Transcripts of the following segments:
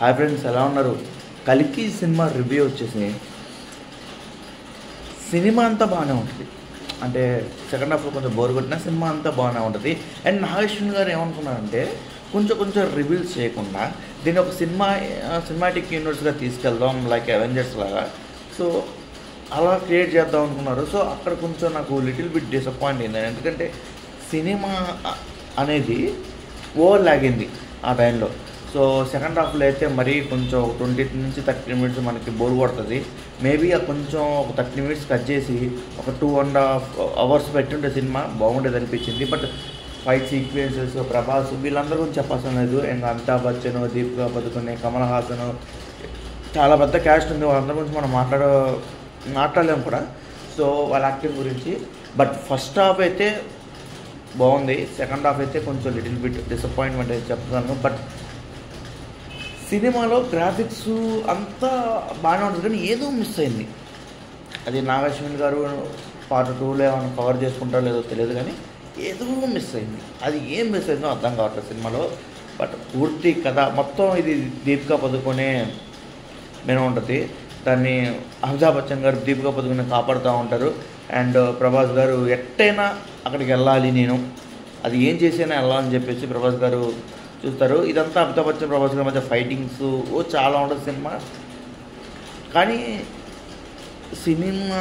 Hi friends, ఎలా ఉన్నారు? కల్కి సినిమా రివ్యూ వచ్చేసి సినిమా అంతా బాగానే ఉంటుంది. అంటే సెకండ్ హాఫ్లో కొంచెం బోర్ కొట్టిన సినిమా అంతా బాగానే ఉంటుంది. అండ్ నాగేశ్వరన్ గారు ఏమనుకున్నారంటే కొంచెం రివీల్స్ చేయకుండా దీన్ని ఒక సినిమాటిక్ యూనివర్స్గా తీసుకెళ్దాం, లైక్ అవెంజర్స్ లాగా. సో అలా క్రియేట్ చేద్దాం అనుకున్నారు. సో అక్కడ కొంచెం నాకు లిటిల్ బిట్ డిసప్పాయింట్ అయింది. ఎందుకంటే సినిమా అనేది ఓవర్ లాగింది ఆ టైంలో. సో సెకండ్ హాఫ్లో అయితే మరీ కొంచెం 20 నుంచి 30 మినిట్స్ మనకి బోర్ కొడుతుంది. మేబీ కొంచెం ఒక 30 మినిట్స్ కట్ చేసి ఒక 2.5 అవర్స్ పెట్టుంటే సినిమా బాగుండేది అనిపించింది. బట్ ఫైట్ సీక్వెన్సెస్, ప్రభాస్ వీళ్ళందరూ గురించి చెప్పాల్సిన లేదు. ఇంకా అమితాబ్ బచ్చన్, దీపికా పదుకొనే, కమల్ హాసన్, చాలా పెద్ద క్యాస్ట్ ఉంది. వాళ్ళందరి గురించి మనం మాట్లాడలేము కూడా. సో వాళ్ళ యాక్టింగ్ గురించి. బట్ ఫస్ట్ హాఫ్ అయితే బాగుంది, సెకండ్ హాఫ్ అయితే కొంచెం లిటిల్ బిట్ డిసప్పాయింట్మెంట్ అయితే చెప్తున్నాను. బట్ సినిమాలో గ్రాఫిక్స్ అంతా బాగానే ఉంటుంది, కానీ ఏదో మిస్ అయింది. అది నాగేశ్వరన్ గారు పార్ట్ 2లో ఏమైనా కవర్ చేసుకుంటారో లేదో తెలియదు, కానీ ఏదో మిస్ అయింది. అది ఏం మిస్ అయిందో అర్థం కావట్లేదు సినిమాలో. బట్ పూర్తి కథ మొత్తం ఇది దీపికా పదుకొనే మీద ఉంటుంది. దాన్ని అమితాబ్ బచ్చన్ గారు దీపికా పదుకొనే కాపాడుతూ ఉంటారు. అండ్ ప్రభాస్ గారు ఎట్టైనా అక్కడికి వెళ్ళాలి, నేను అది ఏం చేసైనా వెళ్ళాలని చెప్పేసి ప్రభాస్ గారు చూస్తారు. ఇదంతా అమితాబ్ బచ్చన్, ప్రభాస్ గారి మధ్య ఫైటింగ్స్ చాలా ఉంటుంది సినిమా. కానీ సినిమా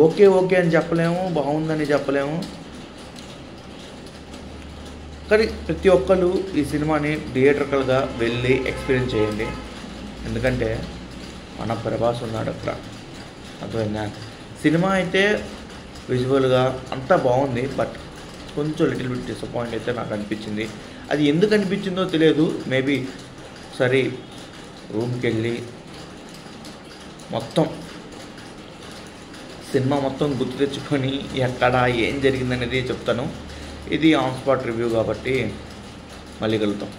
ఓకే అని చెప్పలేము, బాగుందని చెప్పలేము. కానీ ప్రతి ఒక్కరు ఈ సినిమాని థియేటర్కల్గా వెళ్ళి ఎక్స్పీరియన్స్ చేయండి. ఎందుకంటే మన ప్రభాస్ ఉన్నాడు అక్కడ. అర్థమైందా? సినిమా అయితే విజువల్గా అంతా బాగుంది. బట్ కొంచెం లిటిల్ బిట్ డిసప్పాయింట్ అయితే నాకు అనిపించింది. అది ఎందుకు అనిపించిందో తెలియదు. మేబీ సరే రూమ్కి వెళ్ళి సినిమా మొత్తం గుర్తు తెచ్చుకొని ఎక్కడ ఏం జరిగిందనేది చెప్తాను. ఇది ఆన్ స్పాట్ రివ్యూ కాబట్టి మళ్ళీ కలుద్దాం.